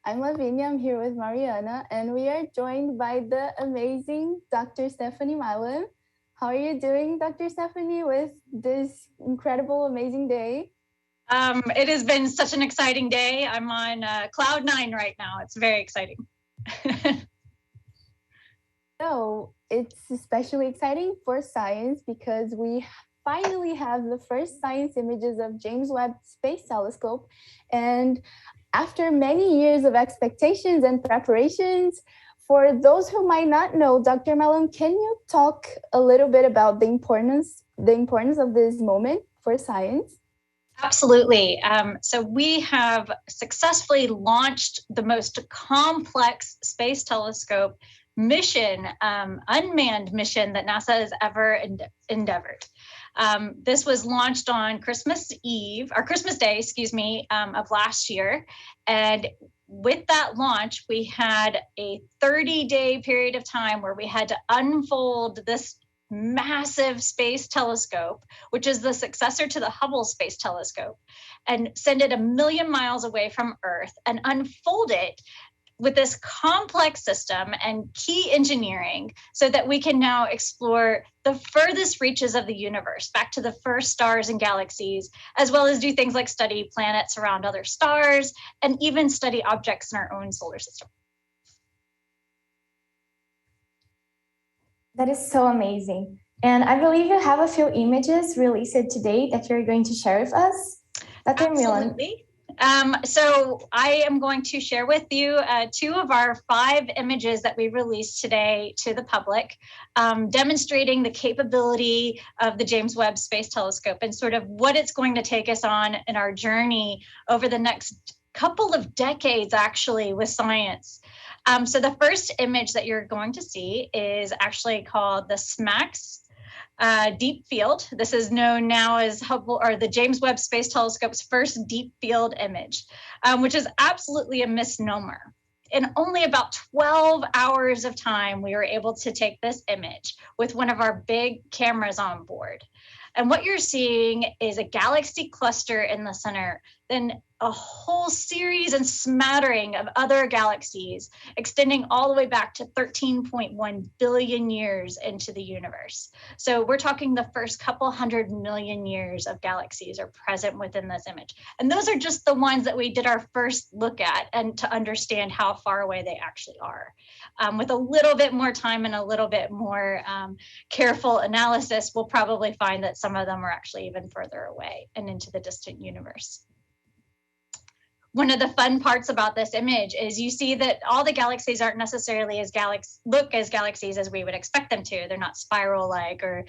I'm Lavínia, I'm here with Mariana, and we are joined by the amazing Dr. Stefanie Milam. How are you doing, Dr. Stefanie, with this incredible, amazing day? It has been such an exciting day. I'm on cloud 9 right now. It's very exciting. So it's especially exciting for science because we finally have the first science images of James Webb Space Telescope. And after many years of expectations and preparations, for those who might not know, Dr. Milam, can you talk a little bit about the importance of this moment for science? Absolutely. So we have successfully launched the most complex space telescope mission, unmanned mission that NASA has ever endeavored. This was launched on Christmas Day, of last year. And with that launch, we had a 30-day period of time where we had to unfold this massive space telescope, which is the successor to the Hubble Space Telescope, and send it 1 million miles away from Earth and unfold it with this complex system and key engineering so that we can now explore the furthest reaches of the universe, back to the first stars and galaxies, as well as do things like study planets around other stars and even study objects in our own solar system. That is so amazing. And I believe you have a few images released today that you're going to share with us. Dr. Milam. Absolutely. So I am going to share with you 2 of our 5 images that we released today to the public, demonstrating the capability of the James Webb Space Telescope and sort of what it's going to take us on in our journey over the next couple of decades, actually, with science. So the first image that you're going to see is actually called the SMACS deep field. This is known now as Hubble, or the James Webb Space Telescope's first deep field image, which is absolutely a misnomer. In only about 12 hours of time, we were able to take this image with one of our big cameras on board. And what you're seeing is a galaxy cluster in the center, then a whole series and smattering of other galaxies extending all the way back to 13.1 billion years into the universe. So we're talking the first couple 100 million years of galaxies are present within this image. And those are just the ones that we did our first look at and to understand how far away they actually are. With a little bit more time and a little bit more careful analysis, we'll probably find that some of them are actually even further away and into the distant universe. One of the fun parts about this image is you see that all the galaxies aren't necessarily look as galaxies as we would expect them to. They're not spiral-like or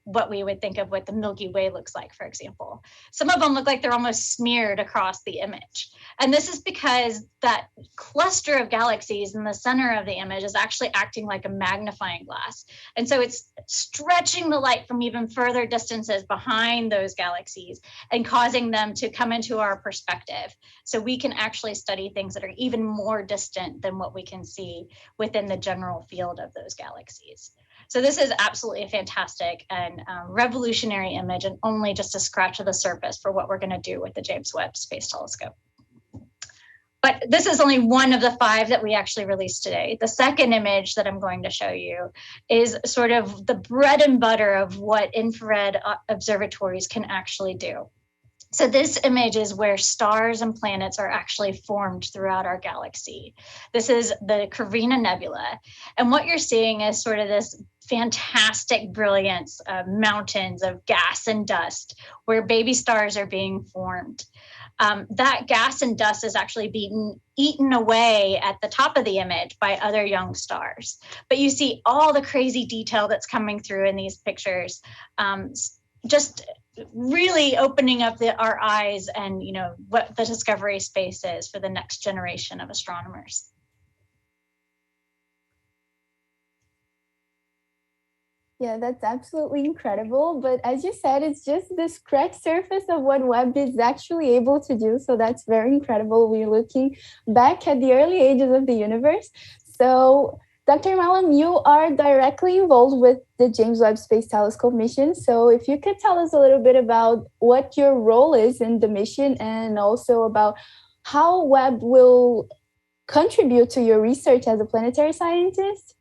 what we would think of what the Milky Way looks like, for example. Some of them look like they're almost smeared across the image. And this is because that cluster of galaxies in the center of the image is actually acting like a magnifying glass. And so it's stretching the light from even further distances behind those galaxies and causing them to come into our perspective. So we can actually study things that are even more distant than what we can see within the general field of those galaxies. So this is absolutely a fantastic and revolutionary image, and only just a scratch of the surface for what we're going to do with the James Webb Space Telescope. But this is only one of the 5 that we actually released today. The second image that I'm going to show you is sort of the bread and butter of what infrared observatories can actually do. So this image is where stars and planets are actually formed throughout our galaxy. This is the Carina Nebula. And what you're seeing is sort of this fantastic brilliance of mountains of gas and dust where baby stars are being formed. That gas and dust is actually being eaten away at the top of the image by other young stars. But you see all the crazy detail that's coming through in these pictures, just really opening up our eyes and what the discovery space is for the next generation of astronomers. Yeah, that's absolutely incredible. But as you said, it's just the scratch surface of what Webb is actually able to do. So that's very incredible. We're looking back at the early ages of the universe. So Dr. Milam, you are directly involved with the James Webb Space Telescope mission. So if you could tell us a little bit about what your role is in the mission and also about how Webb will contribute to your research as a planetary scientist?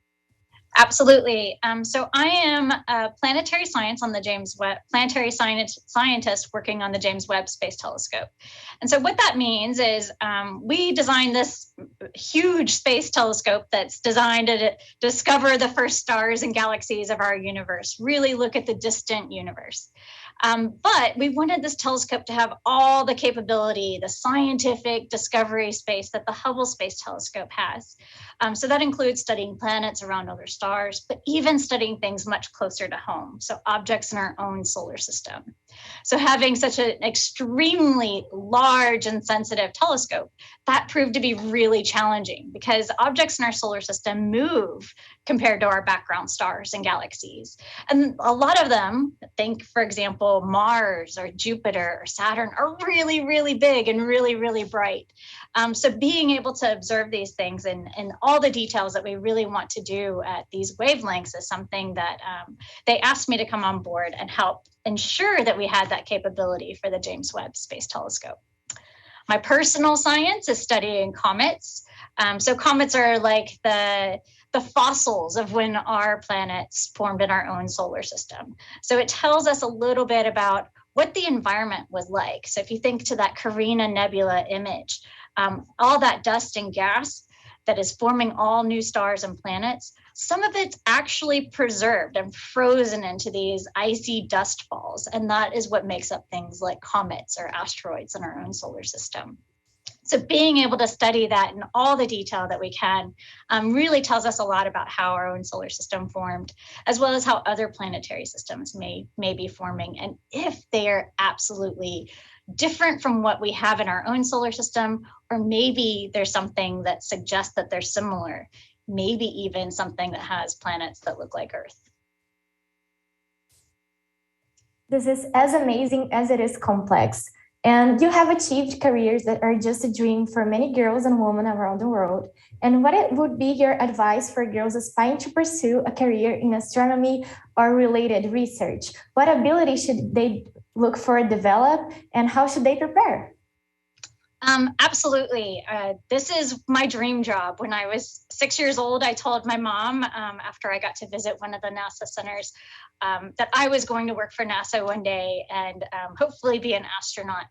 Absolutely. So I am a planetary science on the James Webb, planetary scientist working on the James Webb Space Telescope. And so what that means is we designed this huge space telescope that's designed to discover the first stars and galaxies of our universe, really look at the distant universe. But we wanted this telescope to have all the capability, the scientific discovery space that the Hubble Space Telescope has. So that includes studying planets around other stars, but even studying things much closer to home, so objects in our own solar system. So having such an extremely large and sensitive telescope, that proved to be really challenging because objects in our solar system move compared to our background stars and galaxies. And a lot of them, think, for example, Mars or Jupiter or Saturn, are really, really big and really, really bright. So being able to observe these things in all the details that we really want to do at these wavelengths is something that they asked me to come on board and help ensure that we had that capability for the James Webb Space Telescope. My personal science is studying comets. So comets are like the fossils of when our planets formed in our own solar system. So it tells us a little bit about what the environment was like. So if you think to that Carina Nebula image, all that dust and gas that is forming all new stars and planets, some of it's actually preserved and frozen into these icy dust balls. And that is what makes up things like comets or asteroids in our own solar system. So being able to study that in all the detail that we can really tells us a lot about how our own solar system formed, as well as how other planetary systems may be forming, and if they are absolutely different from what we have in our own solar system, or maybe there's something that suggests that they're similar, maybe even something that has planets that look like Earth. This is as amazing as it is complex. And you have achieved careers that are just a dream for many girls and women around the world. And what would be your advice for girls aspiring to pursue a career in astronomy or related research? What ability should they look for, develop, and how should they prepare? Absolutely. This is my dream job. When I was 6 years old, I told my mom after I got to visit one of the NASA centers that I was going to work for NASA one day and hopefully be an astronaut.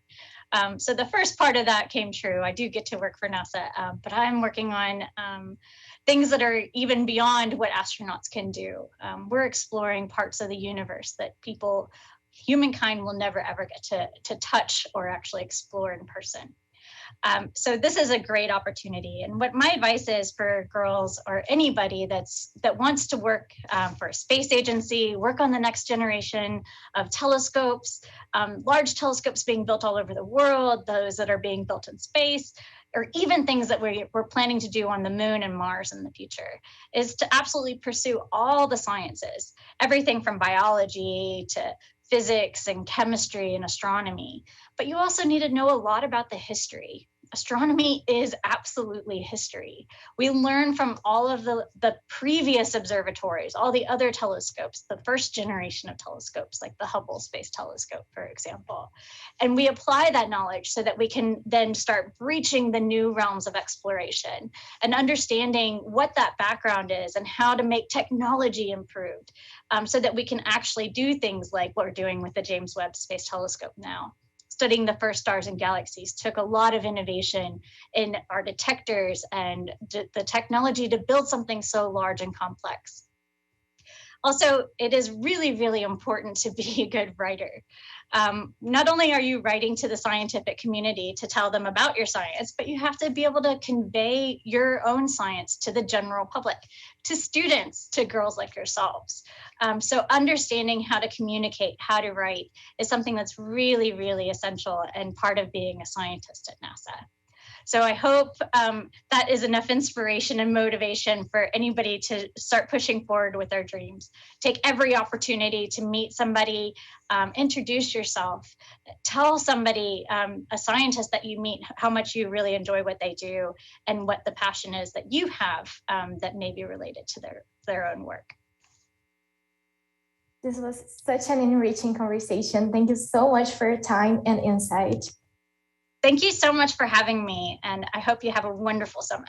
So the first part of that came true. I do get to work for NASA, but I'm working on things that are even beyond what astronauts can do. We're exploring parts of the universe that humankind will never ever get to touch or actually explore in person. So this is a great opportunity. And what my advice is for girls or anybody that wants to work for a space agency, work on the next generation of telescopes, large telescopes being built all over the world, those that are being built in space, or even things that we're planning to do on the moon and Mars in the future, is to absolutely pursue all the sciences, everything from biology to physics and chemistry and astronomy. But you also need to know a lot about the history. Astronomy is absolutely history. We learn from all of the previous observatories, all the other telescopes, the first generation of telescopes, like the Hubble Space Telescope, for example. And we apply that knowledge so that we can then start breaching the new realms of exploration and understanding what that background is and how to make technology improved so that we can actually do things like what we're doing with the James Webb Space Telescope now. Studying the first stars and galaxies took a lot of innovation in our detectors and the technology to build something so large and complex. Also, it is really, really important to be a good writer. Not only are you writing to the scientific community to tell them about your science, but you have to be able to convey your own science to the general public, to students, to girls like yourselves. So understanding how to communicate, how to write is something that's really, really essential and part of being a scientist at NASA. So I hope that is enough inspiration and motivation for anybody to start pushing forward with their dreams. Take every opportunity to meet somebody, introduce yourself, tell somebody, a scientist that you meet, how much you really enjoy what they do and what the passion is that you have that may be related to their own work. This was such an enriching conversation. Thank you so much for your time and insight. Thank you so much for having me, and I hope you have a wonderful summit.